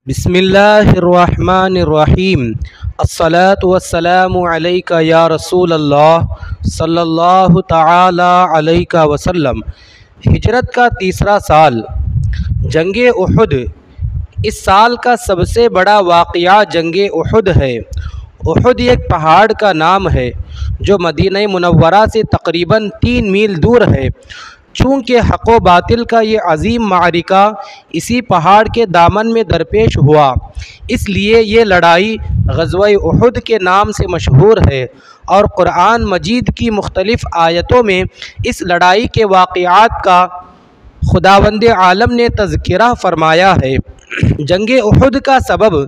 بسم اللہ الرحمن الرحیم الصلاۃ والسلام علیک یا رسول اللہ صلی اللہ تعالی علیہ وسلم۔ ہجرت کا تیسرا سال، جنگ احد۔ اس سال کا سب سے بڑا واقعہ جنگ احد ہے۔ احد ایک پہاڑ کا نام ہے جو مدینہ منورہ سے تقریباً 3 میل دور ہے۔ چونکہ حق و باطل کا یہ عظیم معرکہ اسی پہاڑ کے دامن میں درپیش ہوا، اس لیے یہ لڑائی غزوہ احد کے نام سے مشہور ہے، اور قرآن مجید کی مختلف آیتوں میں اس لڑائی کے واقعات کا خداوند عالم نے تذکرہ فرمایا ہے۔ جنگ احد کا سبب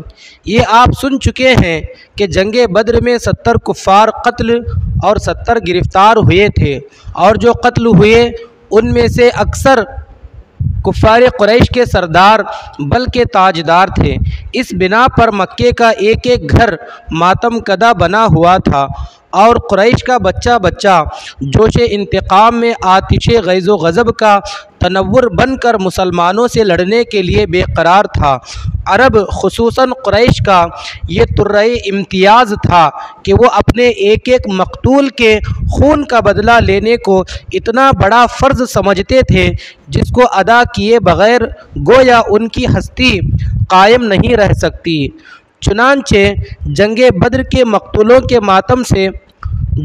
یہ آپ سن چکے ہیں کہ جنگ بدر میں 70 کفار قتل اور 70 گرفتار ہوئے تھے، اور جو قتل ہوئے ان میں سے اکثر کفار قریش کے سردار بلکہ تاجدار تھے۔ اس بنا پر مکے کا ایک ایک گھر ماتم کدہ بنا ہوا تھا، اور قریش کا بچہ بچہ جوش انتقام میں آتش غیظ و غضب کا تنور بن کر مسلمانوں سے لڑنے کے لیے بے قرار تھا۔ عرب خصوصاً قریش کا یہ طرۂ امتیاز تھا کہ وہ اپنے ایک ایک مقتول کے خون کا بدلہ لینے کو اتنا بڑا فرض سمجھتے تھے جس کو ادا کیے بغیر گویا ان کی ہستی قائم نہیں رہ سکتی۔ چنانچہ جنگ بدر کے مقتولوں کے ماتم سے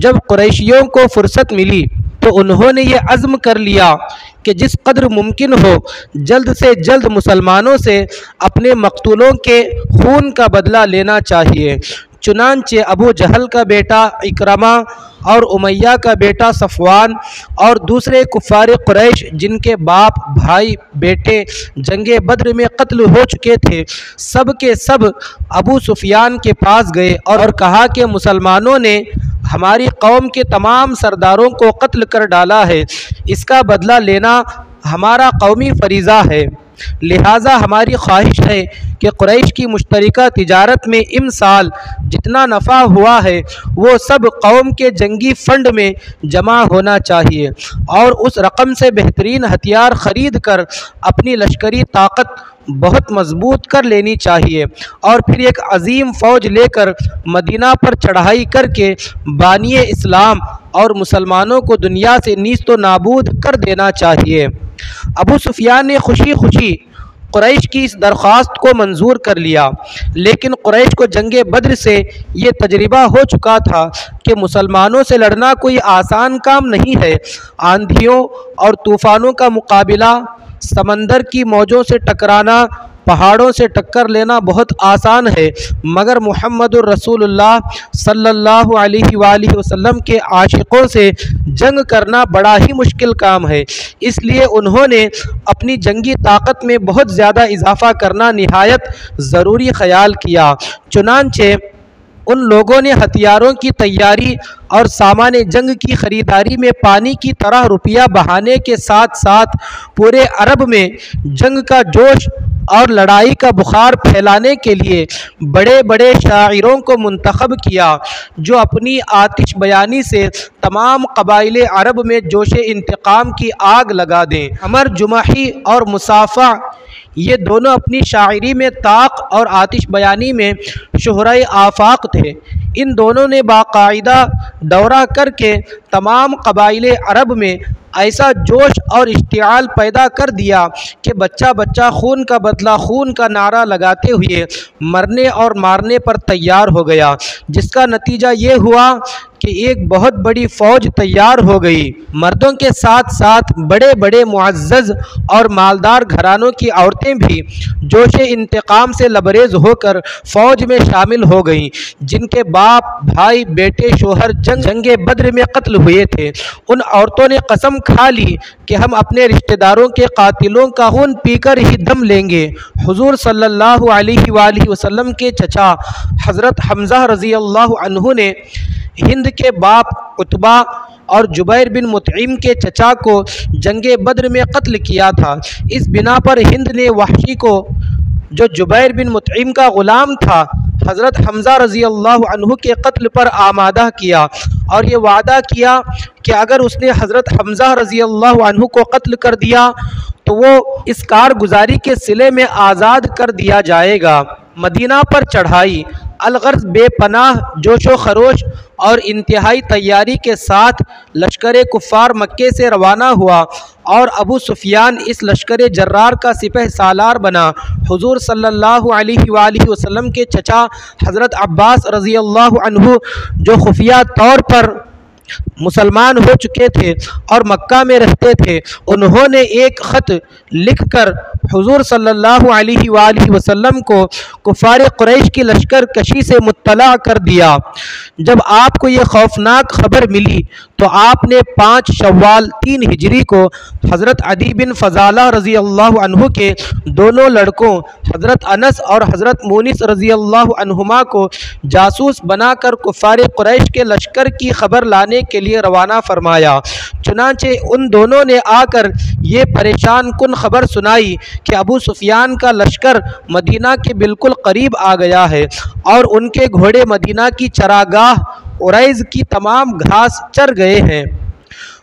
جب قریشیوں کو فرصت ملی تو انہوں نے یہ عزم کر لیا کہ جس قدر ممکن ہو جلد سے جلد مسلمانوں سے اپنے مقتولوں کے خون کا بدلہ لینا چاہیے۔ چنانچہ ابو جہل کا بیٹا اکرمہ اور امیہ کا بیٹا صفوان اور دوسرے کفار قریش جن کے باپ بھائی بیٹے جنگ بدر میں قتل ہو چکے تھے، سب کے سب ابو سفیان کے پاس گئے اور کہا کہ مسلمانوں نے ہماری قوم کے تمام سرداروں کو قتل کر ڈالا ہے، اس کا بدلہ لینا ہمارا قومی فریضہ ہے، لہٰذا ہماری خواہش ہے کہ قریش کی مشترکہ تجارت میں امسال جتنا نفع ہوا ہے وہ سب قوم کے جنگی فنڈ میں جمع ہونا چاہیے، اور اس رقم سے بہترین ہتھیار خرید کر اپنی لشکری طاقت بہت مضبوط کر لینی چاہیے، اور پھر ایک عظیم فوج لے کر مدینہ پر چڑھائی کر کے بانی اسلام اور مسلمانوں کو دنیا سے نیست و نابود کر دینا چاہیے۔ ابو سفیان نے خوشی خوشی قریش کی اس درخواست کو منظور کر لیا، لیکن قریش کو جنگ بدر سے یہ تجربہ ہو چکا تھا کہ مسلمانوں سے لڑنا کوئی آسان کام نہیں ہے۔ آندھیوں اور طوفانوں کا مقابلہ، سمندر کی موجوں سے ٹکرانا، پہاڑوں سے ٹکر لینا بہت آسان ہے، مگر محمد الرسول اللہ صلی اللہ علیہ وآلہ وسلم کے عاشقوں سے جنگ کرنا بڑا ہی مشکل کام ہے۔ اس لیے انہوں نے اپنی جنگی طاقت میں بہت زیادہ اضافہ کرنا نہایت ضروری خیال کیا۔ چنانچہ ان لوگوں نے ہتھیاروں کی تیاری اور سامان جنگ کی خریداری میں پانی کی طرح روپیہ بہانے کے ساتھ ساتھ پورے عرب میں جنگ کا جوش اور لڑائی کا بخار پھیلانے کے لیے بڑے بڑے شاعروں کو منتخب کیا جو اپنی آتش بیانی سے تمام قبائل عرب میں جوش انتقام کی آگ لگا دیں۔ عمر جمحی اور مصافہ یہ دونوں اپنی شاعری میں طاق اور آتش بیانی میں شہرۂ آفاق تھے۔ ان دونوں نے باقاعدہ دورہ کر کے تمام قبائل عرب میں ایسا جوش اور اشتعال پیدا کر دیا کہ بچہ بچہ خون کا بدلہ خون کا نعرہ لگاتے ہوئے مرنے اور مارنے پر تیار ہو گیا، جس کا نتیجہ یہ ہوا کہ ایک بہت بڑی فوج تیار ہو گئی۔ مردوں کے ساتھ ساتھ بڑے بڑے معزز اور مالدار گھرانوں کی عورتیں بھی جوش انتقام سے لبریز ہو کر فوج میں شامل ہو گئیں۔ جن کے باپ بھائی بیٹے شوہر جنگ بدر میں قتل ہوئے تھے، ان عورتوں نے قسم کھا لی کہ ہم اپنے رشتہ داروں کے قاتلوں کا خون پی کر ہی دم لیں گے۔ حضور صلی اللہ علیہ وآلہ وسلم کے چچا حضرت حمزہ رضی اللہ عنہ نے ہند کے باپ عتبہ اور جبیر بن مطعم کے چچا کو جنگ بدر میں قتل کیا تھا۔ اس بنا پر ہند نے وحشی کو، جو جبیر بن مطعم کا غلام تھا، حضرت حمزہ رضی اللہ عنہ کے قتل پر آمادہ کیا، اور یہ وعدہ کیا کہ اگر اس نے حضرت حمزہ رضی اللہ عنہ کو قتل کر دیا تو تو وہ اس کارگزاری کے صلے میں آزاد کر دیا جائے گا۔ مدینہ پر چڑھائی۔ الغرض بے پناہ جوش و خروش اور انتہائی تیاری کے ساتھ لشکر کفار مکے سے روانہ ہوا اور ابو سفیان اس لشکر جرار کا سپہ سالار بنا۔ حضور صلی اللہ علیہ وآلہ وسلم کے چچا حضرت عباس رضی اللہ عنہ جو خفیہ طور پر مسلمان ہو چکے تھے اور مکہ میں رہتے تھے، انہوں نے ایک خط لکھ کر حضور صلی اللہ علیہ وآلہ وسلم کو کفار قریش کی لشکر کشی سے مطلع کر دیا۔ جب آپ کو یہ خوفناک خبر ملی تو آپ نے 5 شوال 3 ہجری کو حضرت عدی بن فضالہ رضی اللہ عنہ کے دونوں لڑکوں حضرت انس اور حضرت مونس رضی اللہ عنہما کو جاسوس بنا کر کفار قریش کے لشکر کی خبر لانے کے لیے روانہ فرمایا۔ چنانچہ ان دونوں نے آ کر یہ پریشان کن خبر سنائی کہ ابو سفیان کا لشکر مدینہ کے بالکل قریب آ گیا ہے اور ان کے گھوڑے مدینہ کی چراگاہ عریض کی تمام گھاس چر گئے ہیں۔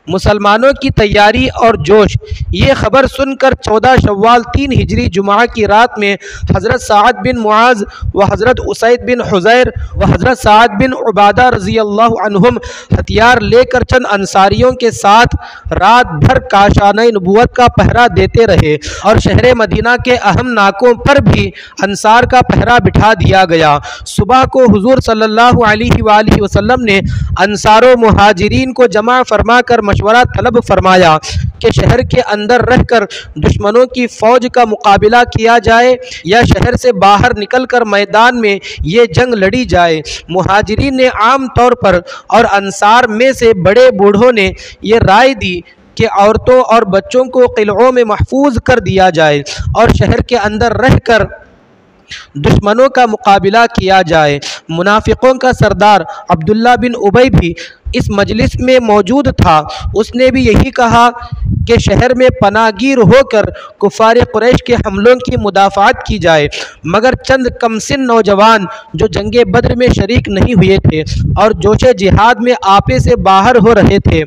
مسلمانوں کی تیاری اور جوش۔ یہ خبر سن کر 14 شوال 3 ہجری جمعہ کی رات میں حضرت سعد بن معاذ و حضرت اسید بن حضیر و حضرت سعد بن عبادہ رضی اللہ عنہم ہتھیار لے کر چند انصاریوں کے ساتھ رات بھر کاشانہ نبوت کا پہرا دیتے رہے اور شہر مدینہ کے اہم ناکوں پر بھی انصار کا پہرا بٹھا دیا گیا۔ صبح کو حضور صلی اللہ علیہ وآلہ وسلم نے انصار و مہاجرین کو جمع فرما کر مشورہ طلب فرمایا کہ شہر کے اندر رہ کر دشمنوں کی فوج کا مقابلہ کیا جائے یا شہر سے باہر نکل کر میدان میں یہ جنگ لڑی جائے۔ مہاجرین نے عام طور پر اور انصار میں سے بڑے بوڑھوں نے یہ رائے دی کہ عورتوں اور بچوں کو قلعوں میں محفوظ کر دیا جائے اور شہر کے اندر رہ کر دشمنوں کا مقابلہ کیا جائے۔ منافقوں کا سردار عبداللہ بن ابی بھی اس مجلس میں موجود تھا۔ اس نے بھی یہی کہا کہ شہر میں پناہ گیر ہو کر کفار قریش کے حملوں کی مدافعت کی جائے، مگر چند کم سن نوجوان جو جنگ بدر میں شریک نہیں ہوئے تھے اور جوش جہاد میں آپے سے باہر ہو رہے تھے،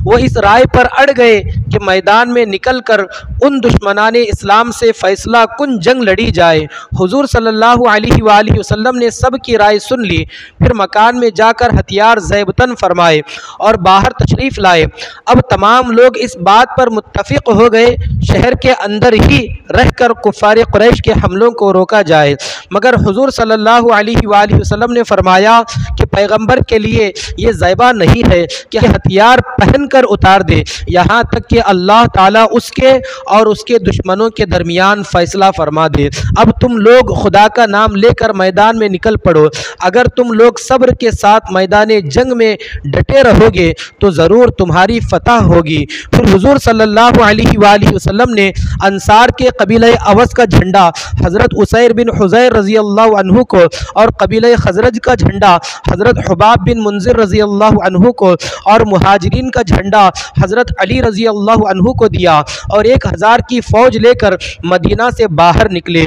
وہ اس رائے پر اڑ گئے کہ میدان میں نکل کر ان دشمنان اسلام سے فیصلہ کن جنگ لڑی جائے۔ حضور صلی اللہ علیہ وآلہ وسلم نے سب کی رائے سن لی، پھر مکان میں جا کر ہتھیار ذیبتاً فرمائے اور باہر تشریف لائے۔ اب تمام لوگ اس بات پر متفق ہو گئے شہر کے اندر ہی رہ کر کفار قریش کے حملوں کو روکا جائے، مگر حضور صلی اللہ علیہ وآلہ وسلم نے فرمایا کہ پیغمبر کے لیے یہ زیبا نہیں ہے کہ ہتھیار پہن کر اتار دے یہاں تک کہ اللہ تعالیٰ اس کے اور اس کے دشمنوں کے درمیان فیصلہ فرما دے۔ اب تم لوگ خدا کا نام لے کر میدان میں نکل پڑو، اگر تم لوگ صبر کے ساتھ میدان جنگ میں ڈٹے رہو گے تو ضرور تمہاری فتح ہوگی۔ پھر حضور صلی اللہ علیہ وآلہ وسلم نے انصار کے قبیلہ اوس کا جھنڈا حضرت اسیر بن حضیر رضی اللہ عنہ کو اور قبیلہ خزرج کا جھنڈا حضرت حباب بن منذر رضی اللہ عنہ کو اور مہاجرین کا جھنڈا حضرت علی رضی اللہ عنہ کو دیا اور 1000 کی فوج لے کر مدینہ سے باہر نکلے۔